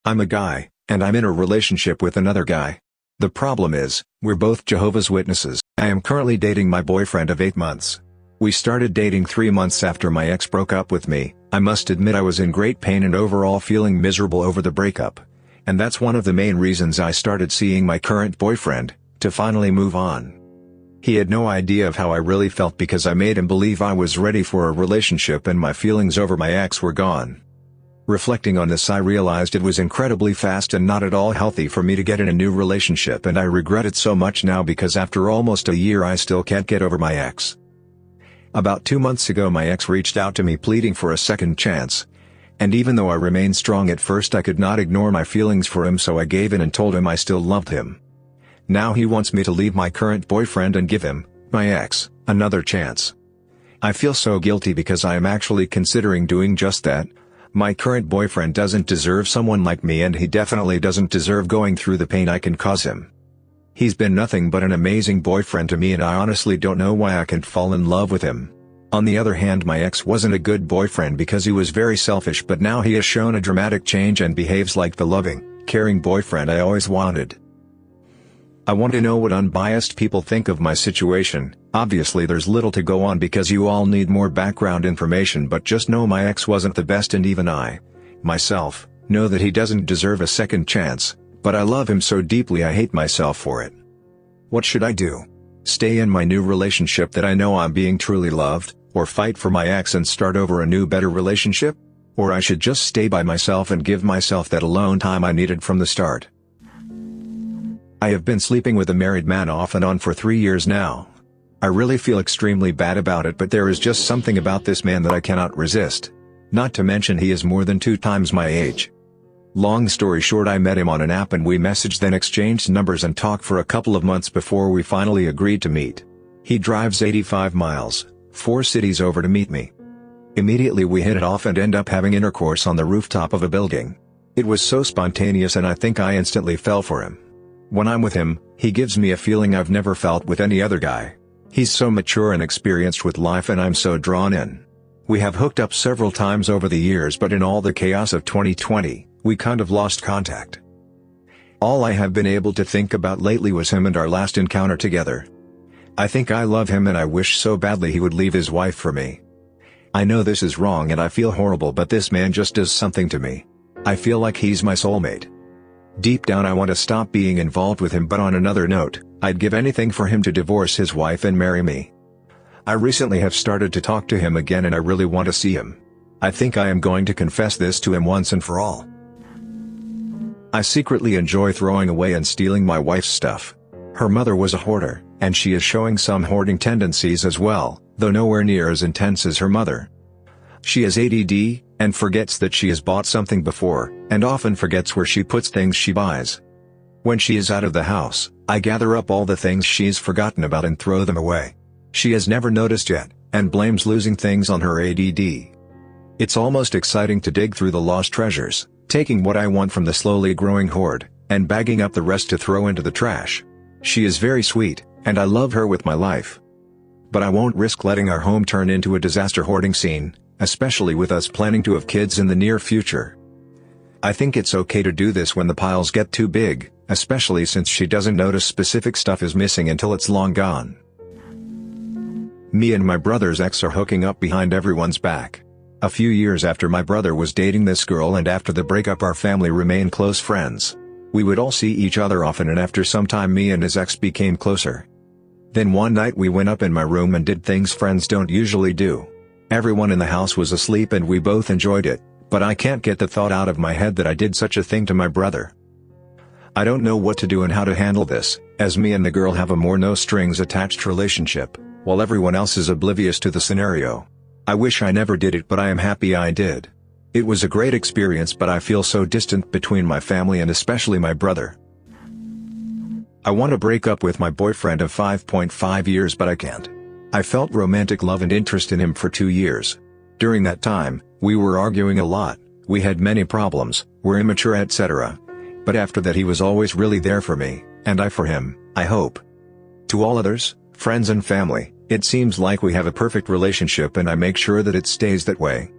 I'm a guy, and I'm in a relationship with another guy. The problem is, we're both Jehovah's Witnesses. I am currently dating my boyfriend of 8 months. We started dating 3 months after my ex broke up with me. I must admit I was in great pain and overall feeling miserable over the breakup. And that's one of the main reasons I started seeing my current boyfriend, to finally move on. He had no idea of how I really felt because I made him believe I was ready for a relationship and my feelings over my ex were gone. Reflecting on this, I realized it was incredibly fast and not at all healthy for me to get in a new relationship, and I regret it so much now because after almost a year I still can't get over my ex. About 2 months ago my ex reached out to me pleading for a second chance. And even though I remained strong at first, I could not ignore my feelings for him, so I gave in and told him I still loved him. Now he wants me to leave my current boyfriend and give him, my ex, another chance. I feel so guilty because I am actually considering doing just that. My current boyfriend doesn't deserve someone like me, and he definitely doesn't deserve going through the pain I can cause him. He's been nothing but an amazing boyfriend to me, and I honestly don't know why I can't fall in love with him. On the other hand, my ex wasn't a good boyfriend because he was very selfish, but now he has shown a dramatic change and behaves like the loving, caring boyfriend I always wanted. I want to know what unbiased people think of my situation. Obviously there's little to go on because you all need more background information, but just know my ex wasn't the best, and even I, myself, know that he doesn't deserve a second chance, but I love him so deeply I hate myself for it. What should I do? Stay in my new relationship that I know I'm being truly loved, or fight for my ex and start over a new better relationship? Or I should just stay by myself and give myself that alone time I needed from the start. I have been sleeping with a married man off and on for 3 years now. I really feel extremely bad about it, but there is just something about this man that I cannot resist. Not to mention he is more than 2 times my age. Long story short, I met him on an app and we messaged, then exchanged numbers and talked for a couple of months before we finally agreed to meet. He drives 85 miles, 4 cities over to meet me. Immediately we hit it off and end up having intercourse on the rooftop of a building. It was so spontaneous and I think I instantly fell for him. When I'm with him, he gives me a feeling I've never felt with any other guy. He's so mature and experienced with life and I'm so drawn in. We have hooked up several times over the years, but in all the chaos of 2020, we kind of lost contact. All I have been able to think about lately was him and our last encounter together. I think I love him and I wish so badly he would leave his wife for me. I know this is wrong and I feel horrible, but this man just does something to me. I feel like he's my soulmate. Deep down I want to stop being involved with him, but on another note, I'd give anything for him to divorce his wife and marry me. I recently have started to talk to him again and I really want to see him. I think I am going to confess this to him once and for all. I secretly enjoy throwing away and stealing my wife's stuff. Her mother was a hoarder, and she is showing some hoarding tendencies as well, though nowhere near as intense as her mother. She has ADD, and forgets that she has bought something before, and often forgets where she puts things she buys. When she is out of the house, I gather up all the things she's forgotten about and throw them away. She has never noticed yet, and blames losing things on her ADD. It's almost exciting to dig through the lost treasures, taking what I want from the slowly growing hoard, and bagging up the rest to throw into the trash. She is very sweet, and I love her with my life. But I won't risk letting our home turn into a disaster hoarding scene, especially with us planning to have kids in the near future. I think it's okay to do this when the piles get too big, especially since she doesn't notice specific stuff is missing until it's long gone. Me and my brother's ex are hooking up behind everyone's back. A few years after my brother was dating this girl, and after the breakup our family remained close friends. We would all see each other often, and after some time me and his ex became closer. Then one night we went up in my room and did things friends don't usually do. Everyone in the house was asleep and we both enjoyed it, but I can't get the thought out of my head that I did such a thing to my brother. I don't know what to do and how to handle this, as me and the girl have a more no strings attached relationship, while everyone else is oblivious to the scenario. I wish I never did it, but I am happy I did. It was a great experience, but I feel so distant between my family and especially my brother. I want to break up with my boyfriend of 5.5 years, but I can't. I felt romantic love and interest in him for 2 years. During that time, we were arguing a lot, we had many problems, were immature, etc. But after that he was always really there for me, and I for him, I hope. To all others, friends and family, it seems like we have a perfect relationship and I make sure that it stays that way.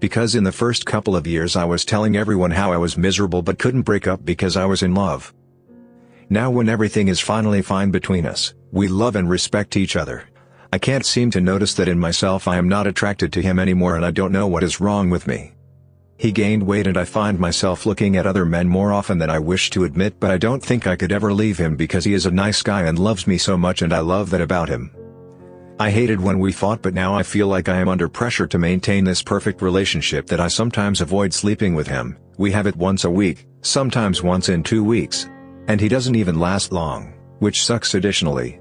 Because in the first couple of years I was telling everyone how I was miserable but couldn't break up because I was in love. Now when everything is finally fine between us, we love and respect each other, I can't seem to notice that in myself I am not attracted to him anymore, and I don't know what is wrong with me. He gained weight and I find myself looking at other men more often than I wish to admit, but I don't think I could ever leave him because he is a nice guy and loves me so much, and I love that about him. I hated when we fought, but now I feel like I am under pressure to maintain this perfect relationship that I sometimes avoid sleeping with him. We have it once a week, sometimes once in 2 weeks. And he doesn't even last long, which sucks additionally.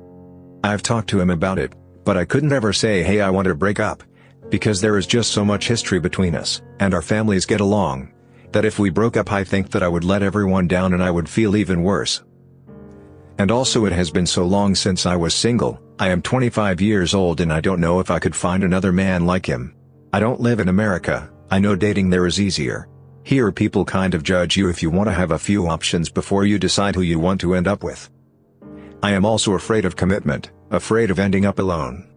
I've talked to him about it, but I couldn't ever say hey I want to break up, because there is just so much history between us, and our families get along, that if we broke up I think that I would let everyone down and I would feel even worse. And also it has been so long since I was single. I am 25 years old and I don't know if I could find another man like him. I don't live in America, I know dating there is easier. Here people kind of judge you if you want to have a few options before you decide who you want to end up with. I am also afraid of commitment, afraid of ending up alone.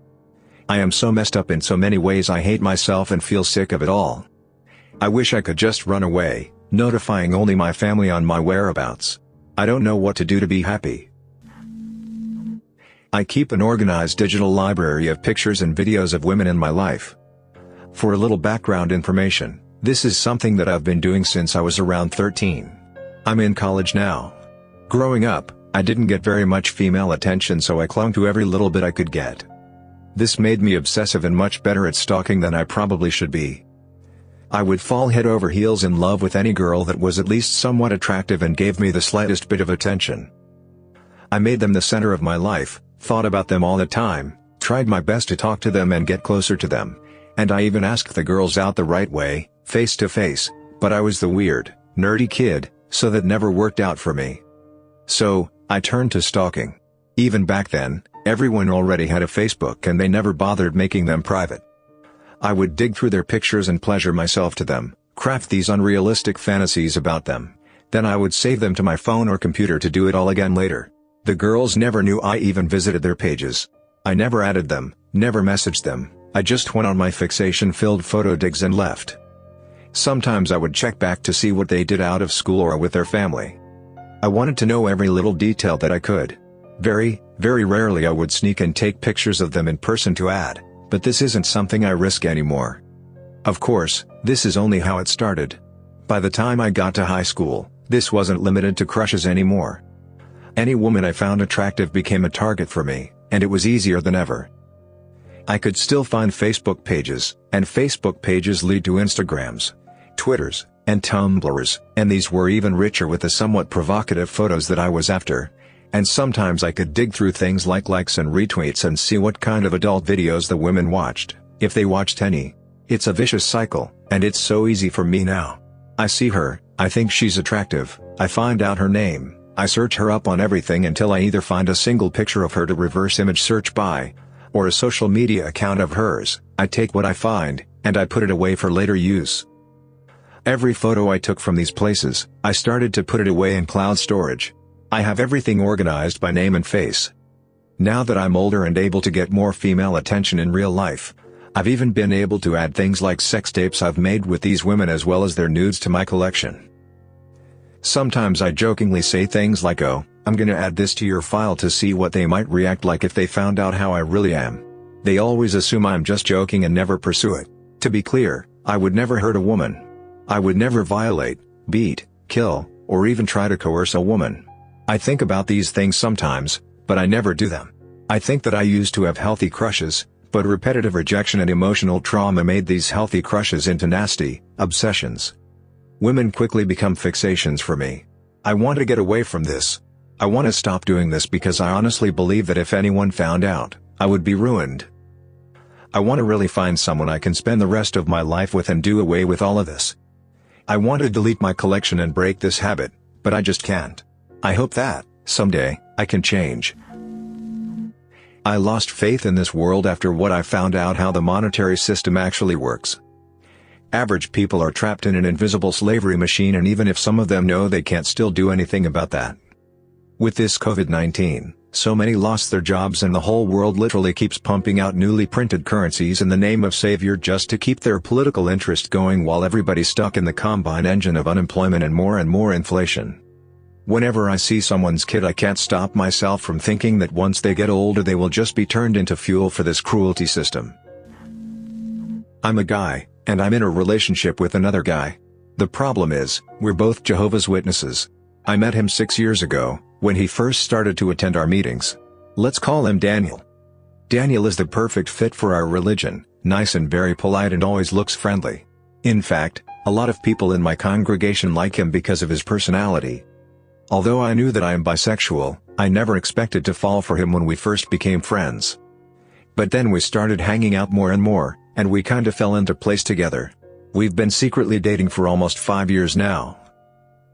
I am so messed up in so many ways. I hate myself and feel sick of it all. I wish I could just run away, notifying only my family on my whereabouts. I don't know what to do to be happy. I keep an organized digital library of pictures and videos of women in my life. For a little background information, this is something that I've been doing since I was around 13. I'm in college now. Growing up, I didn't get very much female attention, so I clung to every little bit I could get. This made me obsessive and much better at stalking than I probably should be. I would fall head over heels in love with any girl that was at least somewhat attractive and gave me the slightest bit of attention. I made them the center of my life, thought about them all the time, tried my best to talk to them and get closer to them, and I even asked the girls out the right way, face to face, but I was the weird, nerdy kid, so that never worked out for me. So, I turned to stalking. Even back then, everyone already had a Facebook and they never bothered making them private. I would dig through their pictures and pleasure myself to them, craft these unrealistic fantasies about them. Then I would save them to my phone or computer to do it all again later. The girls never knew I even visited their pages. I never added them, never messaged them, I just went on my fixation-filled photo digs and left. Sometimes I would check back to see what they did out of school or with their family. I wanted to know every little detail that I could. Very, very rarely I would sneak and take pictures of them in person to add, but this isn't something I risk anymore. Of course, this is only how it started. By the time I got to high school, this wasn't limited to crushes anymore. Any woman I found attractive became a target for me, and it was easier than ever. I could still find Facebook pages, and Facebook pages lead to Instagrams, Twitters, and Tumblrs, and these were even richer with the somewhat provocative photos that I was after. And sometimes I could dig through things like likes and retweets and see what kind of adult videos the women watched, if they watched any. It's a vicious cycle, and it's so easy for me now. I see her, I think she's attractive, I find out her name, I search her up on everything until I either find a single picture of her to reverse image search by, or a social media account of hers. I take what I find, and I put it away for later use. Every photo I took from these places, I started to put it away in cloud storage. I have everything organized by name and face. Now that I'm older and able to get more female attention in real life, I've even been able to add things like sex tapes I've made with these women as well as their nudes to my collection. Sometimes I jokingly say things like, "Oh, I'm gonna add this to your file to see what they might react like if they found out how I really am." They always assume I'm just joking and never pursue it. To be clear, I would never hurt a woman. I would never violate, beat, kill, or even try to coerce a woman. I think about these things sometimes, but I never do them. I think that I used to have healthy crushes, but repetitive rejection and emotional trauma made these healthy crushes into nasty obsessions. Women quickly become fixations for me. I want to get away from this. I want to stop doing this because I honestly believe that if anyone found out, I would be ruined. I want to really find someone I can spend the rest of my life with and do away with all of this. I want to delete my collection and break this habit, but I just can't. I hope that, someday, I can change. I lost faith in this world after what I found out how the monetary system actually works. Average people are trapped in an invisible slavery machine, and even if some of them know, they can't still do anything about that. With this COVID-19, So many lost their jobs and the whole world literally keeps pumping out newly printed currencies in the name of savior just to keep their political interest going while everybody's stuck in the combine engine of unemployment and more inflation. Whenever I see someone's kid I can't stop myself from thinking that once they get older they will just be turned into fuel for this cruelty system. I'm a guy, and I'm in a relationship with another guy. The problem is, we're both Jehovah's Witnesses. I met him 6 years ago, when he first started to attend our meetings. Let's call him Daniel. Daniel is the perfect fit for our religion, nice and very polite and always looks friendly. In fact, a lot of people in my congregation like him because of his personality. Although I knew that I am bisexual, I never expected to fall for him when we first became friends. But then we started hanging out more and more, and we kinda fell into place together. We've been secretly dating for almost 5 years now.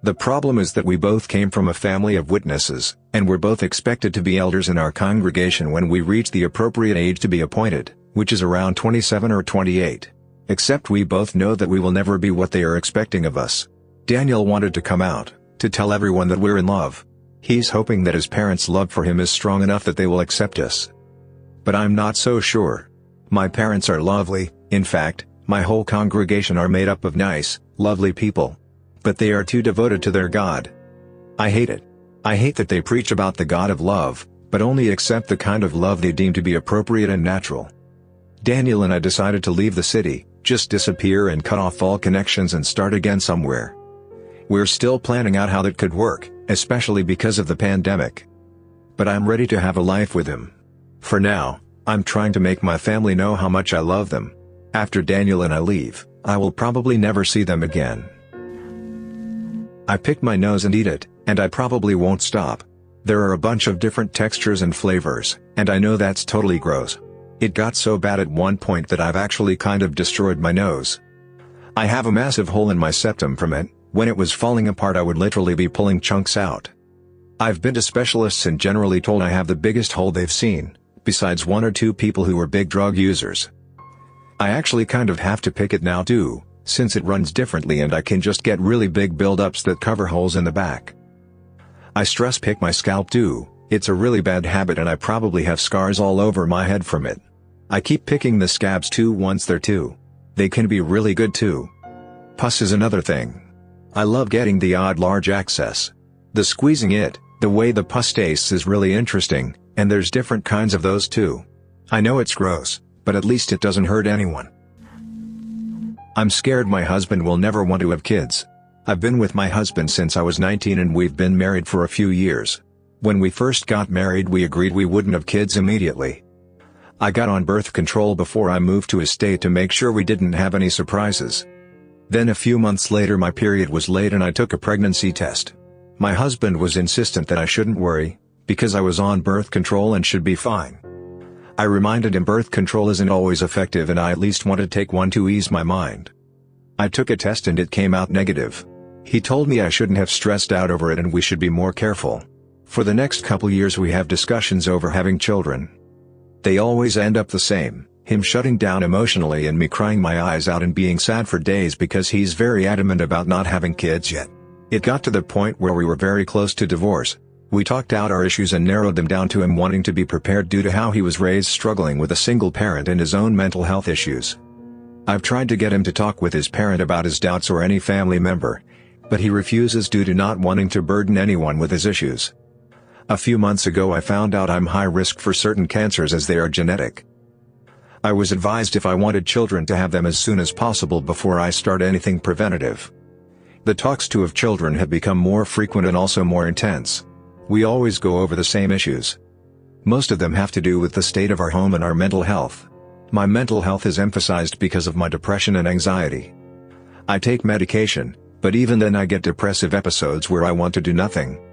The problem is that we both came from a family of witnesses, and we're both expected to be elders in our congregation when we reach the appropriate age to be appointed, which is around 27 or 28. Except we both know that we will never be what they are expecting of us. Daniel wanted to come out, to tell everyone that we're in love. He's hoping that his parents' love for him is strong enough that they will accept us. But I'm not so sure. My parents are lovely, in fact, my whole congregation are made up of nice, lovely people. But they are too devoted to their God. I hate it. I hate that they preach about the God of love, but only accept the kind of love they deem to be appropriate and natural. Daniel and I decided to leave the city, just disappear and cut off all connections and start again somewhere. We're still planning out how that could work, especially because of the pandemic. But I'm ready to have a life with him. For now, I'm trying to make my family know how much I love them. After Daniel and I leave, I will probably never see them again. I pick my nose and eat it, and I probably won't stop. There are a bunch of different textures and flavors, and I know that's totally gross. It got so bad at one point that I've actually kind of destroyed my nose. I have a massive hole in my septum from it. When it was falling apart I would literally be pulling chunks out. I've been to specialists and generally told I have the biggest hole they've seen, besides 1 or 2 people who were big drug users. I actually kind of have to pick it now too, since it runs differently and I can just get really big buildups that cover holes in the back. I stress pick my scalp too, it's a really bad habit and I probably have scars all over my head from it. I keep picking the scabs too once they're too. They can be really good too. Pus is another thing. I love getting the odd large access. The squeezing it, the way the pus tastes is really interesting, and there's different kinds of those too. I know it's gross, but at least it doesn't hurt anyone. I'm scared my husband will never want to have kids. I've been with my husband since I was 19 and we've been married for a few years. When we first got married we agreed we wouldn't have kids immediately. I got on birth control before I moved to his state to make sure we didn't have any surprises. Then a few months later my period was late and I took a pregnancy test. My husband was insistent that I shouldn't worry, because I was on birth control and should be fine. I reminded him birth control isn't always effective and I at least want to take one to ease my mind. I took a test and it came out negative. He told me I shouldn't have stressed out over it and we should be more careful. For the next couple years we have discussions over having children. They always end up the same, him shutting down emotionally and me crying my eyes out and being sad for days because he's very adamant about not having kids yet. It got to the point where we were very close to divorce. We talked out our issues and narrowed them down to him wanting to be prepared due to how he was raised, struggling with a single parent and his own mental health issues. I've tried to get him to talk with his parent about his doubts or any family member, but he refuses due to not wanting to burden anyone with his issues. A few months ago I found out I'm high risk for certain cancers as they are genetic. I was advised if I wanted children to have them as soon as possible before I start anything preventative. The talks to have children have become more frequent and also more intense. We always go over the same issues. Most of them have to do with the state of our home and our mental health. My mental health is emphasized because of my depression and anxiety. I take medication, but even then I get depressive episodes where I want to do nothing.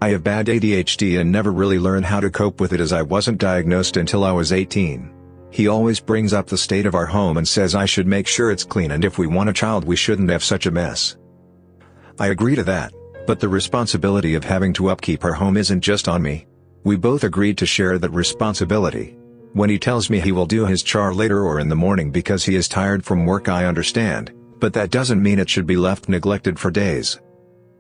I have bad ADHD and never really learned how to cope with it as I wasn't diagnosed until I was 18. He always brings up the state of our home and says I should make sure it's clean and if we want a child we shouldn't have such a mess. I agree to that. But the responsibility of having to upkeep our home isn't just on me. We both agreed to share that responsibility. When he tells me he will do his chore later or in the morning because he is tired from work I understand, but that doesn't mean it should be left neglected for days.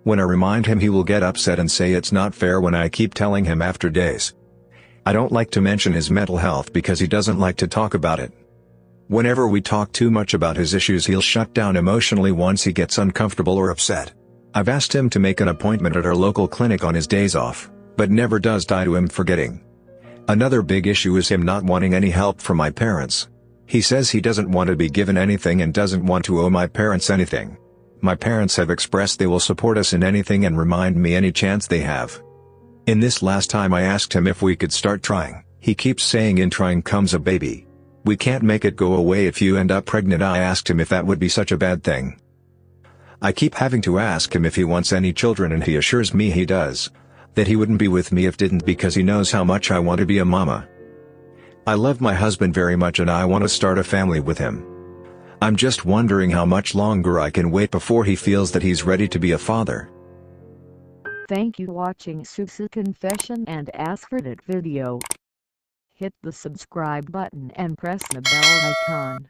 When I remind him, he will get upset and say it's not fair when I keep telling him after days. I don't like to mention his mental health because he doesn't like to talk about it. Whenever we talk too much about his issues, he'll shut down emotionally once he gets uncomfortable or upset. I've asked him to make an appointment at our local clinic on his days off, but never does due to him forgetting. Another big issue is him not wanting any help from my parents. He says he doesn't want to be given anything and doesn't want to owe my parents anything. My parents have expressed they will support us in anything and remind me any chance they have. In this last time I asked him if we could start trying, he keeps saying in trying comes a baby. We can't make it go away if you end up pregnant. I asked him if that would be such a bad thing. I keep having to ask him if he wants any children and he assures me he does. That he wouldn't be with me if didn't because he knows how much I want to be a mama. I love my husband very much and I want to start a family with him. I'm just wondering how much longer I can wait before he feels that he's ready to be a father. Thank you for watching Susi Confession and askreddit video. Hit the subscribe button and press the bell icon.